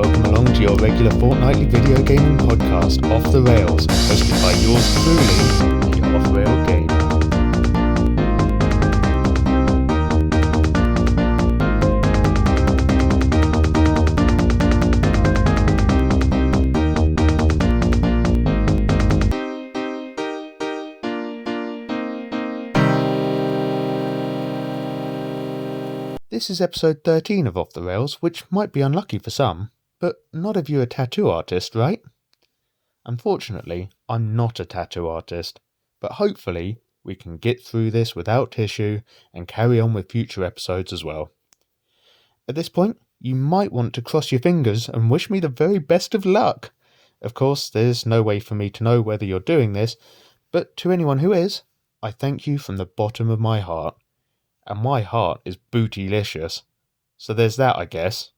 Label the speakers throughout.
Speaker 1: welcome along to your regular fortnightly video gaming podcast, Off the Rails, hosted by yours truly, the Off-Rail Gamer. This is episode 13 of Off the Rails, which might be unlucky for some, but not if you're a tattoo artist, right? Unfortunately, I'm not a tattoo artist, but hopefully we can get through this without tissue and carry on with future episodes as well. At this point, you might want to cross your fingers and wish me the very best of luck. Of course, there's no way for me to know whether you're doing this, but to anyone who is, I thank you from the bottom of my heart. And my heart is bootylicious. So there's that, I guess,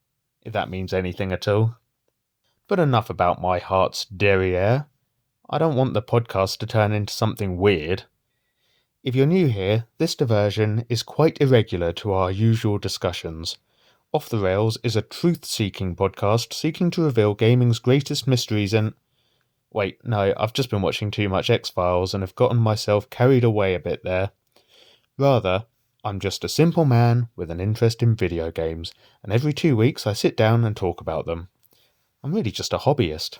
Speaker 1: if that means anything at all. But enough about my heart's derriere. I don't want the podcast to turn into something weird. If you're new here, this diversion is quite irregular to our usual discussions. Off the Rails is a truth-seeking podcast seeking to reveal gaming's greatest mysteries and... Wait, no, I've just been watching too much X-Files and have gotten myself carried away a bit there. Rather, I'm just a simple man with an interest in video games, and every 2 weeks I sit down and talk about them. I'm really just a hobbyist.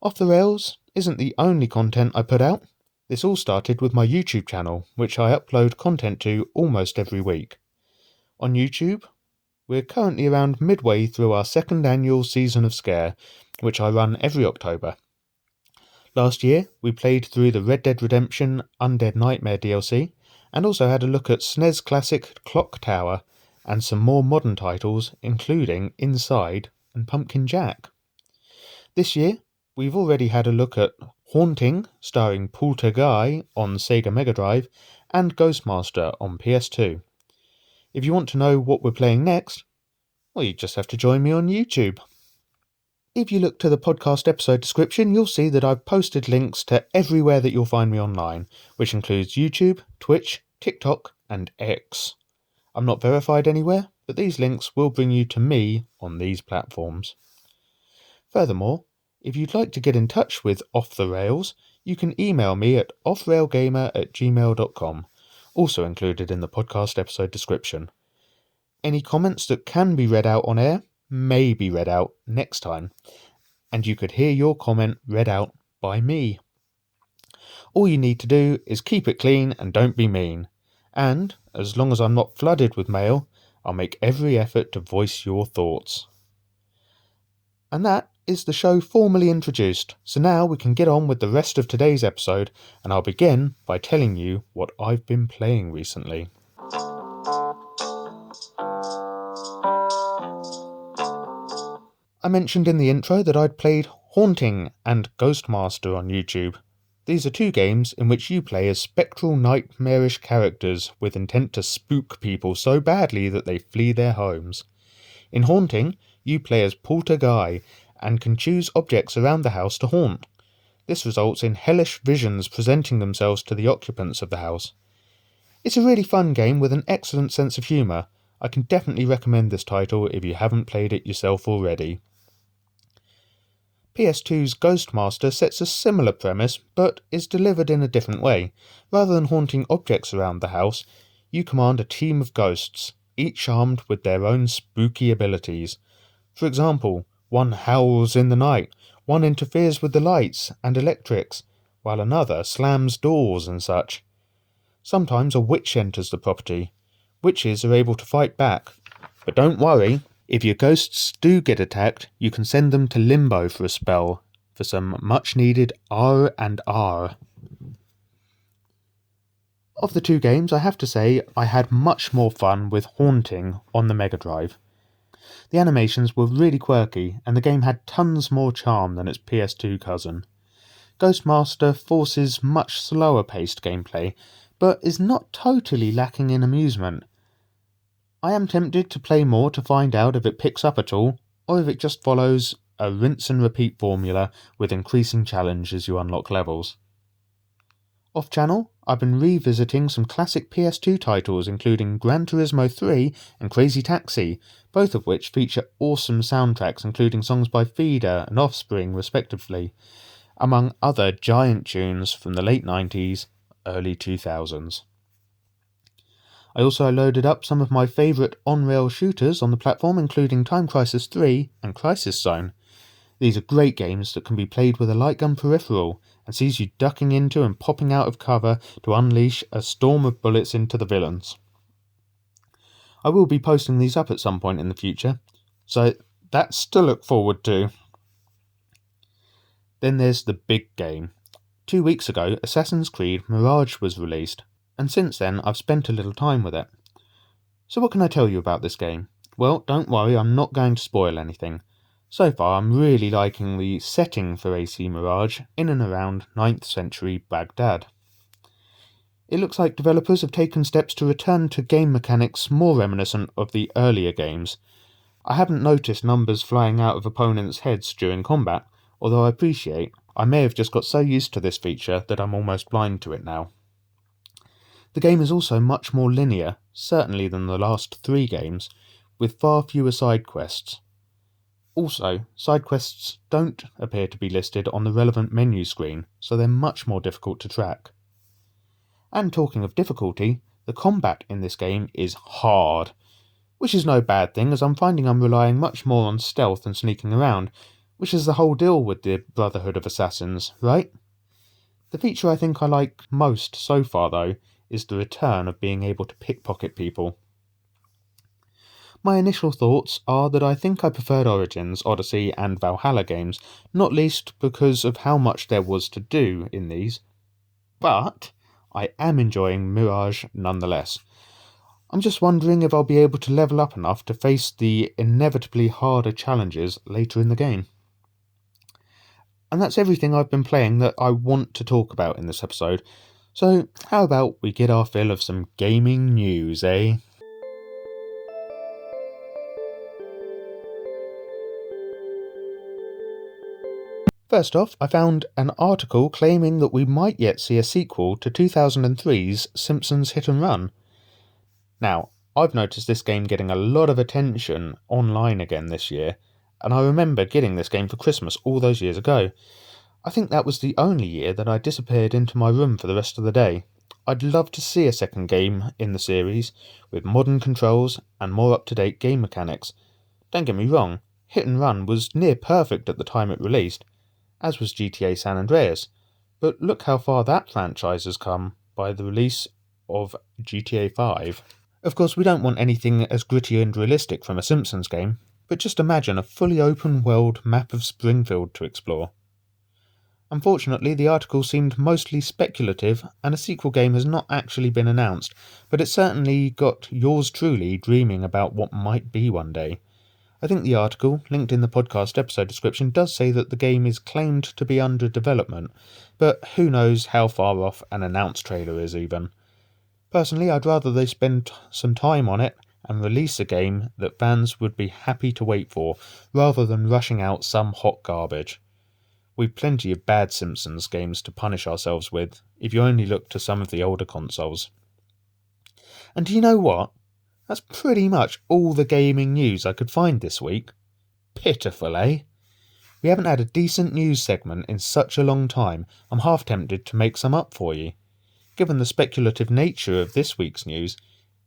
Speaker 1: Off the Rails isn't the only content I put out. This all started with my YouTube channel, which I upload content to almost every week. On YouTube, we're currently around midway through our second annual Season of Scare, which I run every October. Last year, we played through the Red Dead Redemption Undead Nightmare DLC, and also had a look at SNES classic Clock Tower and some more modern titles, including Inside and Pumpkin Jack. This year, we've already had a look at Haunting, starring Guy on Sega Mega Drive, and Ghostmaster on PS2. If you want to know what we're playing next, well, you just have to join me on YouTube. If you look to the podcast episode description, you'll see that I've posted links to everywhere that you'll find me online, which includes YouTube, Twitch, TikTok, and X. I'm not verified anywhere, but these links will bring you to me on these platforms. Furthermore, if you'd like to get in touch with Off the Rails, you can email me at offrailgamer@gmail.com, also included in the podcast episode description. Any comments that can be read out on air may be read out next time, and you could hear your comment read out by me. All you need to do is keep it clean and don't be mean, and as long as I'm not flooded with mail, I'll make every effort to voice your thoughts. And that is the show formally introduced, so now we can get on with the rest of today's episode, and I'll begin by telling you what I've been playing recently. I mentioned in the intro that I'd played Haunting and Ghostmaster on YouTube. These are two games in which you play as spectral nightmarish characters with intent to spook people so badly that they flee their homes. In Haunting, you play as Guy and can choose objects around the house to haunt. This results in hellish visions presenting themselves to the occupants of the house. It's a really fun game with an excellent sense of humour. I can definitely recommend this title if you haven't played it yourself already. PS2's Ghostmaster sets a similar premise, but is delivered in a different way. Rather than haunting objects around the house, you command a team of ghosts, each armed with their own spooky abilities. For example, one howls in the night, one interferes with the lights and electrics, while another slams doors and such. Sometimes a witch enters the property. Witches are able to fight back, but don't worry. If your ghosts do get attacked, you can send them to Limbo for a spell, for some much-needed R&R. Of the two games, I have to say I had much more fun with Haunting on the Mega Drive. The animations were really quirky, and the game had tons more charm than its PS2 cousin. Ghostmaster forces much slower-paced gameplay, but is not totally lacking in amusement. I am tempted to play more to find out if it picks up at all, or if it just follows a rinse and repeat formula with increasing challenge as you unlock levels. Off-channel, I've been revisiting some classic PS2 titles including Gran Turismo 3 and Crazy Taxi, both of which feature awesome soundtracks including songs by Feeder and Offspring respectively, among other giant tunes from the late 90s, early 2000s. I also loaded up some of my favourite on-rail shooters on the platform including Time Crisis 3 and Crisis Zone. These are great games that can be played with a light gun peripheral and sees you ducking into and popping out of cover to unleash a storm of bullets into the villains. I will be posting these up at some point in the future, so that's to look forward to. Then there's the big game. 2 weeks ago, Assassin's Creed Mirage was released, and since then I've spent a little time with it. So what can I tell you about this game? Well, don't worry, I'm not going to spoil anything. So far, I'm really liking the setting for AC Mirage in and around 9th century Baghdad. It looks like developers have taken steps to return to game mechanics more reminiscent of the earlier games. I haven't noticed numbers flying out of opponents' heads during combat, although I appreciate I may have just got so used to this feature that I'm almost blind to it now. The game is also much more linear, certainly than the last 3 games, with far fewer side quests. Also, side quests don't appear to be listed on the relevant menu screen, so they're much more difficult to track. And talking of difficulty, the combat in this game is hard, which is no bad thing as I'm finding I'm relying much more on stealth and sneaking around, which is the whole deal with the Brotherhood of Assassins, right? The feature I think I like most so far though is the return of being able to pickpocket people. My initial thoughts are that I think I preferred Origins, Odyssey and Valhalla games, not least because of how much there was to do in these, but I am enjoying Mirage nonetheless. I'm just wondering if I'll be able to level up enough to face the inevitably harder challenges later in the game. And that's everything I've been playing that I want to talk about in this episode, so how about we get our fill of some gaming news, eh? First off, I found an article claiming that we might yet see a sequel to 2003's Simpsons Hit and Run. Now, I've noticed this game getting a lot of attention online again this year, and I remember getting this game for Christmas all those years ago. I think that was the only year that I disappeared into my room for the rest of the day. I'd love to see a second game in the series, with modern controls and more up-to-date game mechanics. Don't get me wrong, Hit and Run was near perfect at the time it released, as was GTA San Andreas, but look how far that franchise has come by the release of GTA 5. Of course, we don't want anything as gritty and realistic from a Simpsons game, but just imagine a fully open-world map of Springfield to explore. Unfortunately, the article seemed mostly speculative, and a sequel game has not actually been announced, but it certainly got yours truly dreaming about what might be one day. I think the article, linked in the podcast episode description, does say that the game is claimed to be under development, but who knows how far off an announced trailer is even. Personally, I'd rather they spend some time on it and release a game that fans would be happy to wait for, rather than rushing out some hot garbage. We've plenty of bad Simpsons games to punish ourselves with, if you only look to some of the older consoles. And do you know what? That's pretty much all the gaming news I could find this week. Pitiful, eh? We haven't had a decent news segment in such a long time, I'm half tempted to make some up for you. Given the speculative nature of this week's news,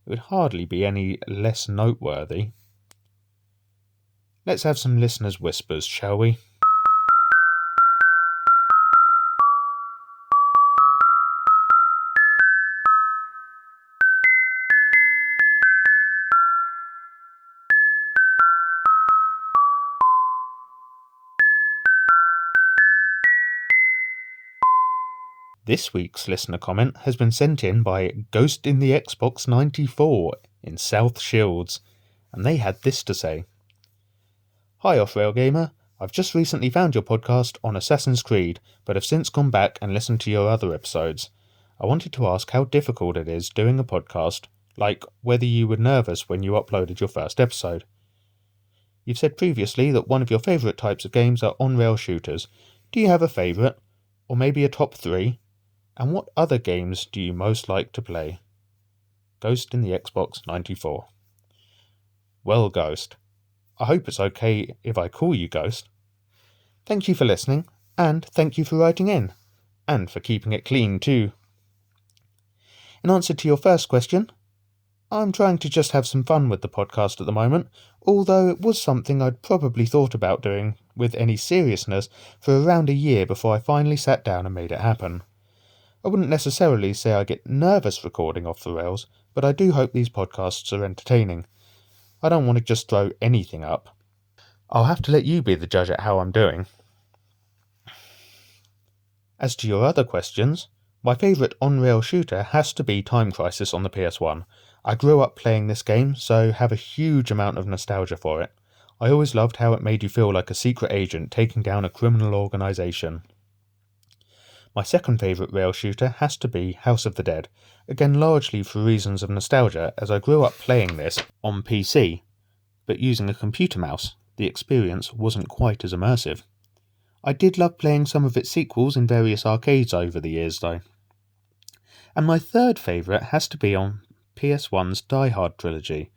Speaker 1: it would hardly be any less noteworthy. Let's have some listeners' whispers, shall we? This week's listener comment has been sent in by Ghost in the Xbox 94 in South Shields, and they had this to say. Hi offrailgamer, I've just recently found your podcast on Assassin's Creed, but have since gone back and listened to your other episodes. I wanted to ask how difficult it is doing a podcast, like whether you were nervous when you uploaded your first episode. You've said previously that one of your favourite types of games are on-rail shooters. Do you have a favourite? Or maybe a top 3? And what other games do you most like to play? Ghost in the Xbox 94. Well, Ghost, I hope it's okay if I call you Ghost. Thank you for listening, and thank you for writing in, and for keeping it clean too. In answer to your first question, I'm trying to just have some fun with the podcast at the moment, although it was something I'd probably thought about doing with any seriousness for around a year before I finally sat down and made it happen. I wouldn't necessarily say I get nervous recording Off the Rails, but I do hope these podcasts are entertaining. I don't want to just throw anything up. I'll have to let you be the judge at how I'm doing. As to your other questions, my favourite on-rail shooter has to be Time Crisis on the PS1. I grew up playing this game, so have a huge amount of nostalgia for it. I always loved how it made you feel like a secret agent taking down a criminal organisation. My second favourite rail shooter has to be House of the Dead, again largely for reasons of nostalgia, as I grew up playing this on PC, but using a computer mouse. The experience wasn't quite as immersive. I did love playing some of its sequels in various arcades over the years though. And my third favourite has to be on PS1's Die Hard trilogy.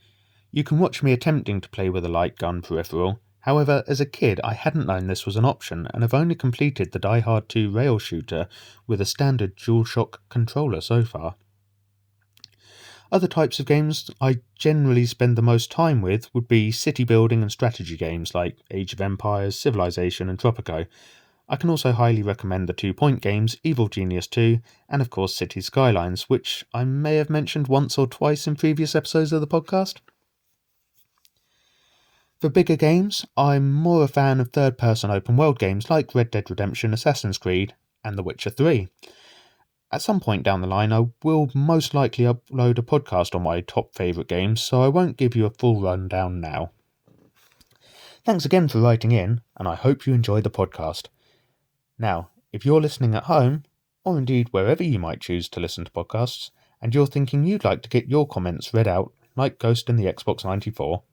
Speaker 1: You can watch me attempting to play with a light gun peripheral. However, as a kid I hadn't known this was an option and have only completed the Die Hard 2 rail shooter with a standard DualShock controller so far. Other types of games I generally spend the most time with would be city building and strategy games like Age of Empires, Civilization and Tropico. I can also highly recommend the 2 Point games Evil Genius 2 and of course Cities Skylines, which I may have mentioned once or twice in previous episodes of the podcast. For bigger games, I'm more a fan of third-person open-world games like Red Dead Redemption, Assassin's Creed and The Witcher 3. At some point down the line I will most likely upload a podcast on my top favourite games, so I won't give you a full rundown now. Thanks again for writing in, and I hope you enjoy the podcast. Now, if you're listening at home, or indeed wherever you might choose to listen to podcasts, and you're thinking you'd like to get your comments read out, like Ghost in the Xbox 94,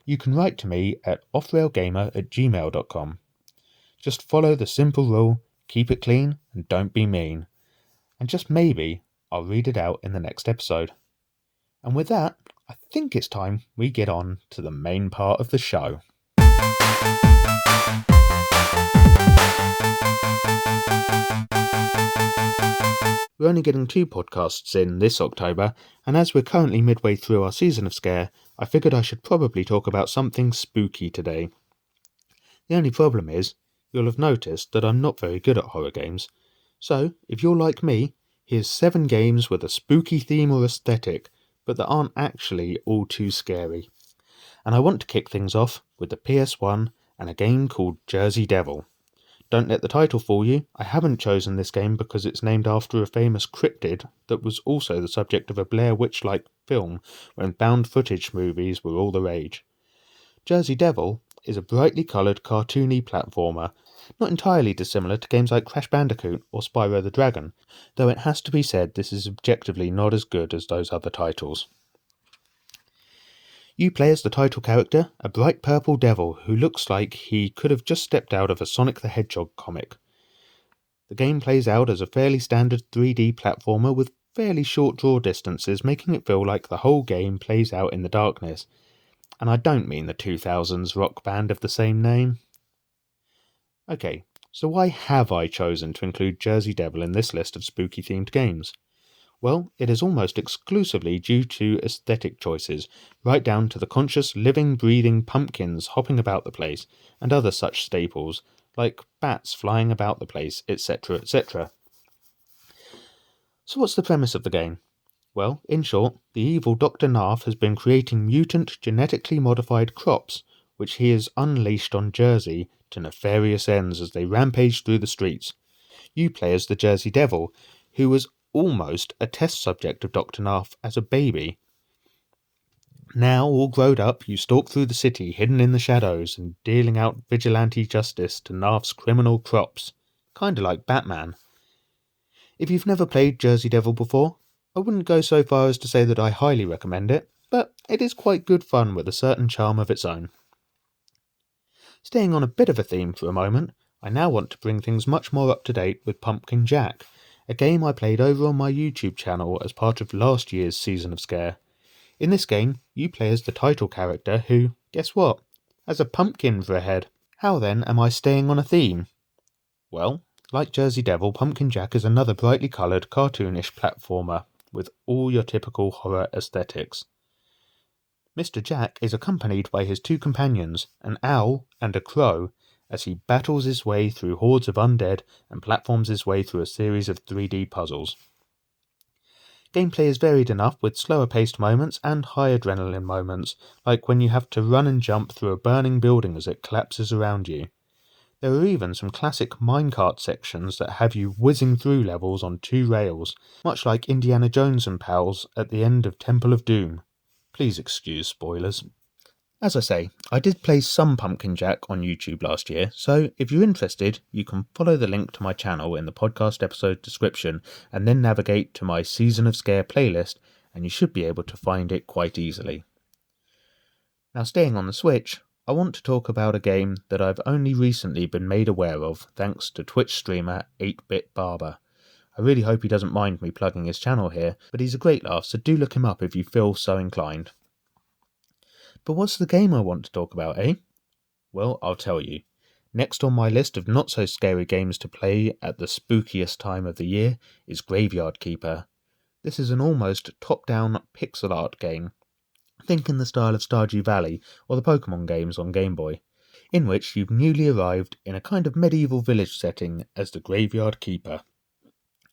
Speaker 1: you can write to me at offrailgamer@gmail.com. Just follow the simple rule, keep it clean, and don't be mean. And just maybe I'll read it out in the next episode. And with that, I think it's time we get on to the main part of the show. We're only getting 2 podcasts in this October, and as we're currently midway through our season of Scare, I figured I should probably talk about something spooky today. The only problem is, you'll have noticed that I'm not very good at horror games. So, if you're like me, here's 7 games with a spooky theme or aesthetic, but that aren't actually all too scary. And I want to kick things off with the PS1 and a game called Jersey Devil. Don't let the title fool you, I haven't chosen this game because it's named after a famous cryptid that was also the subject of a Blair Witch-like film when found footage movies were all the rage. Jersey Devil is a brightly coloured cartoony platformer, not entirely dissimilar to games like Crash Bandicoot or Spyro the Dragon, though it has to be said this is objectively not as good as those other titles. You play as the title character, a bright purple devil who looks like he could have just stepped out of a Sonic the Hedgehog comic. The game plays out as a fairly standard 3D platformer with fairly short draw distances, making it feel like the whole game plays out in the darkness. And I don't mean the 2000s rock band of the same name. Okay, so why have I chosen to include Jersey Devil in this list of spooky-themed games? Well, it is almost exclusively due to aesthetic choices, right down to the conscious, living, breathing pumpkins hopping about the place, and other such staples, like bats flying about the place, etc., etc. So what's the premise of the game? Well, in short, the evil Dr. Narf has been creating mutant, genetically modified crops, which he has unleashed on Jersey to nefarious ends as they rampage through the streets. You play as the Jersey Devil, who was almost a test subject of Dr. Narf as a baby. Now, all grown up, you stalk through the city, hidden in the shadows, and dealing out vigilante justice to Narf's criminal crops. Kinda like Batman. If you've never played Jersey Devil before, I wouldn't go so far as to say that I highly recommend it, but it is quite good fun with a certain charm of its own. Staying on a bit of a theme for a moment, I now want to bring things much more up to date with Pumpkin Jack, a game I played over on my YouTube channel as part of last year's Season of Scare. In this game, you play as the title character who, guess what, has a pumpkin for a head. How then am I staying on a theme? Well, like Jersey Devil, Pumpkin Jack is another brightly coloured, cartoonish platformer with all your typical horror aesthetics. Mr. Jack is accompanied by his two companions, an owl and a crow, as he battles his way through hordes of undead and platforms his way through a series of 3D puzzles. Gameplay is varied enough with slower paced moments and high adrenaline moments, like when you have to run and jump through a burning building as it collapses around you. There are even some classic minecart sections that have you whizzing through levels on 2 rails, much like Indiana Jones and pals at the end of Temple of Doom. Please excuse spoilers. As I say, I did play some Pumpkin Jack on YouTube last year, so if you're interested, you can follow the link to my channel in the podcast episode description and then navigate to my Season of Scare playlist, and you should be able to find it quite easily. Now, staying on the Switch, I want to talk about a game that I've only recently been made aware of thanks to Twitch streamer 8-Bit Barber. I really hope he doesn't mind me plugging his channel here, but he's a great laugh, so do look him up if you feel so inclined. But what's the game I want to talk about, eh? Well, I'll tell you. Next on my list of not-so-scary games to play at the spookiest time of the year is Graveyard Keeper. This is an almost top-down pixel art game, think in the style of Stardew Valley or the Pokemon games on Game Boy, in which you've newly arrived in a kind of medieval village setting as the Graveyard Keeper.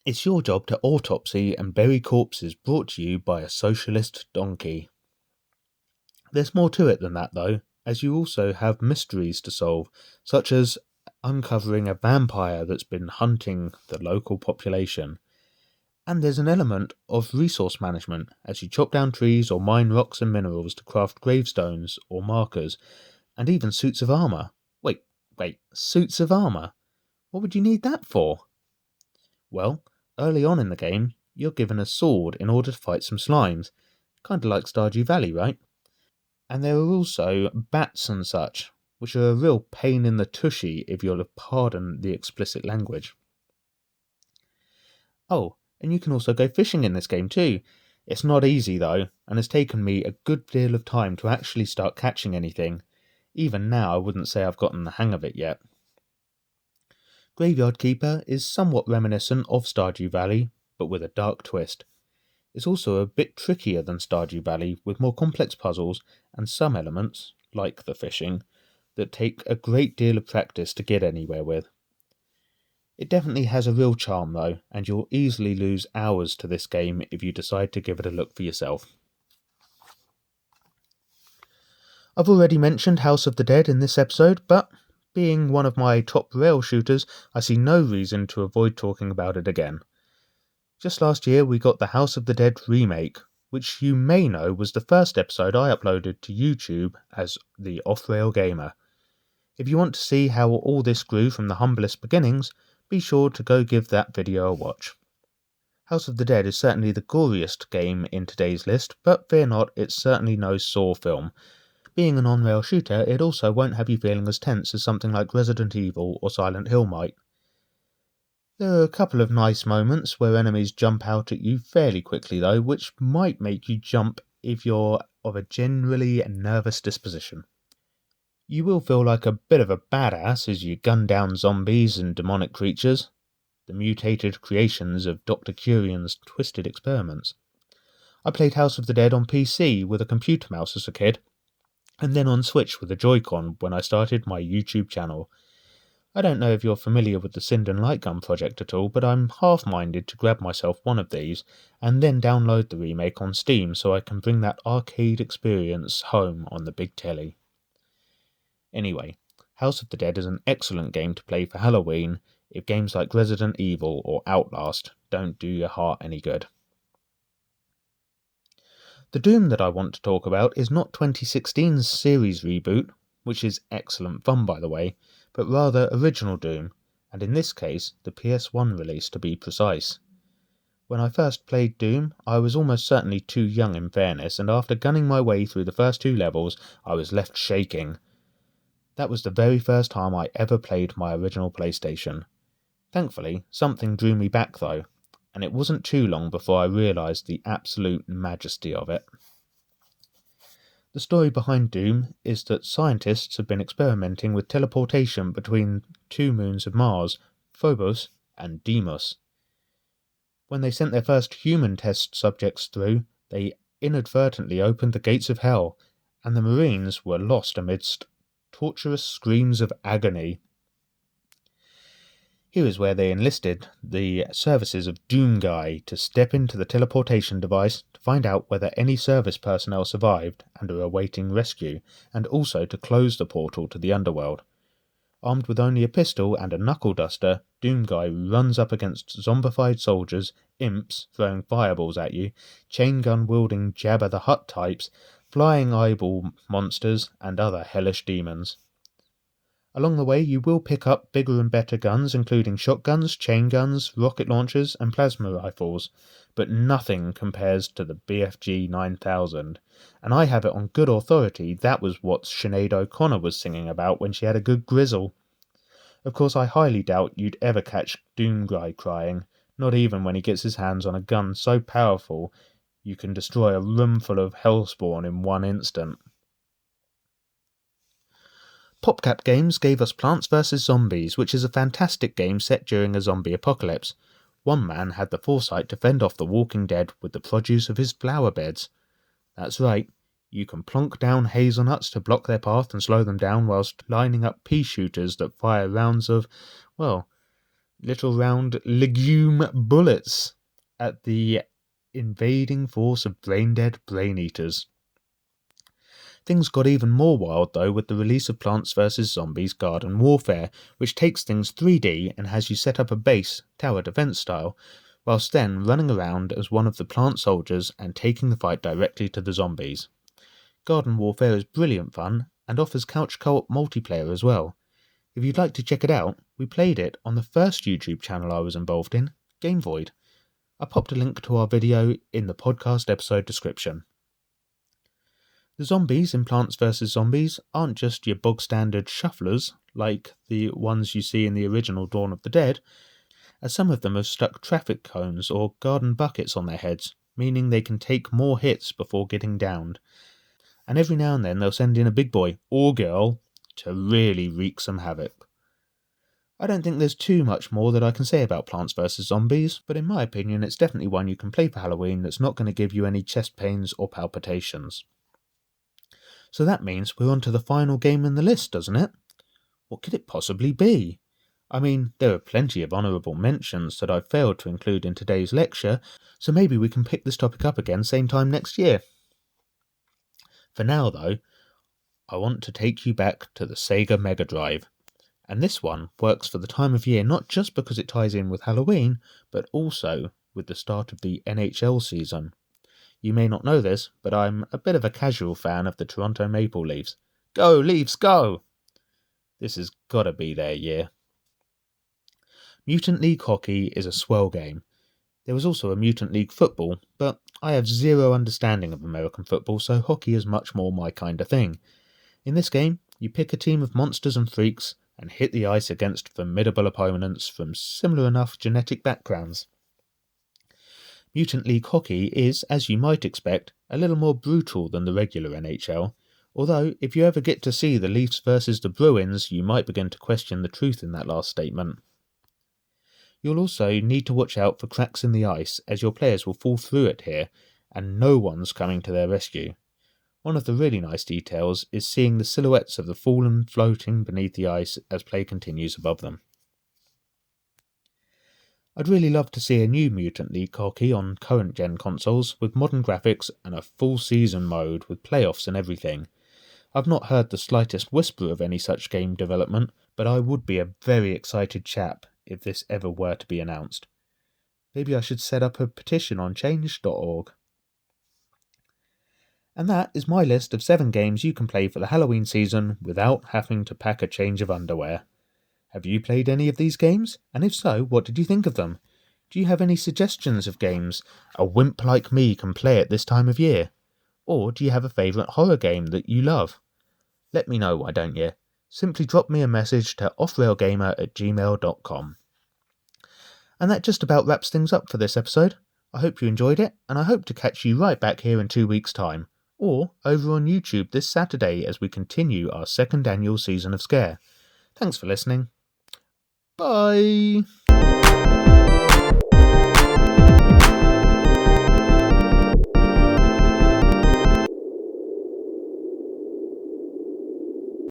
Speaker 1: It's your job to autopsy and bury corpses brought to you by a socialist donkey. There's more to it than that, though, as you also have mysteries to solve, such as uncovering a vampire that's been hunting the local population. And there's an element of resource management, as you chop down trees or mine rocks and minerals to craft gravestones or markers, and even suits of armour. Wait, suits of armour? What would you need that for? Well, early on in the game, you're given a sword in order to fight some slimes. Kinda like Stardew Valley, right? And there are also bats and such, which are a real pain in the tushy if you'll pardon the explicit language. Oh, and you can also go fishing in this game too. It's not easy though, and has taken me a good deal of time to actually start catching anything. Even now I wouldn't say I've gotten the hang of it yet. Graveyard Keeper is somewhat reminiscent of Stardew Valley, but with a dark twist. It's also a bit trickier than Stardew Valley, with more complex puzzles and some elements, like the fishing, that take a great deal of practice to get anywhere with. It definitely has a real charm though, and you'll easily lose hours to this game if you decide to give it a look for yourself. I've already mentioned House of the Dead in this episode, but being one of my top rail shooters, I see no reason to avoid talking about it again. Just last year we got the House of the Dead remake, which you may know was the first episode I uploaded to YouTube as the offrailgamer. If you want to see how all this grew from the humblest beginnings, be sure to go give that video a watch. House of the Dead is certainly the goriest game in today's list, but fear not, it's certainly no Saw film. Being an on-rail shooter, it also won't have you feeling as tense as something like Resident Evil or Silent Hill might. There are a couple of nice moments where enemies jump out at you fairly quickly though, which might make you jump if you're of a generally nervous disposition. You will feel like a bit of a badass as you gun down zombies and demonic creatures, the mutated creations of Dr. Curian's twisted experiments. I played House of the Dead on PC with a computer mouse as a kid, and then on Switch with a Joy-Con when I started my YouTube channel. I don't know if you're familiar with the Sinden Lightgun project at all, but I'm half-minded to grab myself one of these and then download the remake on Steam so I can bring that arcade experience home on the big telly. Anyway, House of the Dead is an excellent game to play for Halloween if games like Resident Evil or Outlast don't do your heart any good. The Doom that I want to talk about is not 2016's series reboot, which is excellent fun by the way, but rather original Doom, and in this case the PS1 release to be precise. When I first played Doom, I was almost certainly too young in fairness, and after gunning my way through the first 2 levels, I was left shaking. That was the very first time I ever played my original PlayStation. Thankfully, something drew me back though. and it wasn't too long before I realised the absolute majesty of it. The story behind Doom is that scientists have been experimenting with teleportation between two moons of Mars, Phobos and Deimos. When they sent their first human test subjects through, they inadvertently opened the gates of hell, and the Marines were lost amidst torturous screams of agony. Here is where they enlisted the services of Doom Guy to step into the teleportation device to find out whether any service personnel survived and are awaiting rescue, and also to close the portal to the underworld. Armed with only a pistol and a knuckle duster, Doom Guy runs up against zombified soldiers, imps throwing fireballs at you, chain gun wielding Jabba the Hutt types, flying eyeball monsters, and other hellish demons. Along the way, you will pick up bigger and better guns, including shotguns, chain guns, rocket launchers, and plasma rifles, but nothing compares to the BFG 9000, and I have it on good authority that was what Sinead O'Connor was singing about when she had a good grizzle. Of course, I highly doubt you'd ever catch Doom Guy crying, not even when he gets his hands on a gun so powerful you can destroy a room full of hellspawn in one instant. PopCap Games gave us Plants vs. Zombies, which is a fantastic game set during a zombie apocalypse. One man had the foresight to fend off the walking dead with the produce of his flower beds. That's right, you can plonk down hazelnuts to block their path and slow them down whilst lining up pea shooters that fire rounds of, well, little round legume bullets at the invading force of brain-dead brain-eaters. Things got even more wild though with the release of Plants vs. Zombies Garden Warfare, which takes things 3D and has you set up a base, tower defense style, whilst then running around as one of the plant soldiers and taking the fight directly to the zombies. Garden Warfare is brilliant fun and offers couch co-op multiplayer as well. If you'd like to check it out, we played it on the first YouTube channel I was involved in, Game Void. I popped a link to our video in the podcast episode description. The zombies in Plants vs. Zombies aren't just your bog-standard shufflers like the ones you see in the original Dawn of the Dead, as some of them have stuck traffic cones or garden buckets on their heads, meaning they can take more hits before getting downed. And every now and then they'll send in a big boy, or girl, to really wreak some havoc. I don't think there's too much more that I can say about Plants vs. Zombies, but in my opinion it's definitely one you can play for Halloween that's not going to give you any chest pains or palpitations. So that means we're on to the final game in the list, doesn't it? What could it possibly be? I mean, there are plenty of honourable mentions that I've failed to include in today's lecture, so maybe we can pick this topic up again same time next year. For now, though, I want to take you back to the Sega Mega Drive. And this one works for the time of year not just because it ties in with Halloween, but also with the start of the NHL season. You may not know this, but I'm a bit of a casual fan of the Toronto Maple Leafs. Go, Leafs, go! This has gotta be their year. Mutant League Hockey is a swell game. There was also a Mutant League Football, but I have zero understanding of American football, so hockey is much more my kind of thing. In this game, you pick a team of monsters and freaks and hit the ice against formidable opponents from similar enough genetic backgrounds. Mutant League Hockey is, as you might expect, a little more brutal than the regular NHL, although if you ever get to see the Leafs versus the Bruins, you might begin to question the truth in that last statement. You'll also need to watch out for cracks in the ice, as your players will fall through it here, and no one's coming to their rescue. One of the really nice details is seeing the silhouettes of the fallen floating beneath the ice as play continues above them. I'd really love to see a new Mutant League Hockey on current-gen consoles with modern graphics and a full season mode with playoffs and everything. I've not heard the slightest whisper of any such game development, but I would be a very excited chap if this ever were to be announced. Maybe I should set up a petition on change.org. And that is my list of 7 games you can play for the Halloween season without having to pack a change of underwear. Have you played any of these games? And if so, what did you think of them? Do you have any suggestions of games a wimp like me can play at this time of year? Or do you have a favourite horror game that you love? Let me know, why don't you? Simply drop me a message to offrailgamer@gmail.com. And that just about wraps things up for this episode. I hope you enjoyed it, and I hope to catch you right back here in 2 weeks' time, or over on YouTube this Saturday as we continue our second annual season of Scare. Thanks for listening. Bye!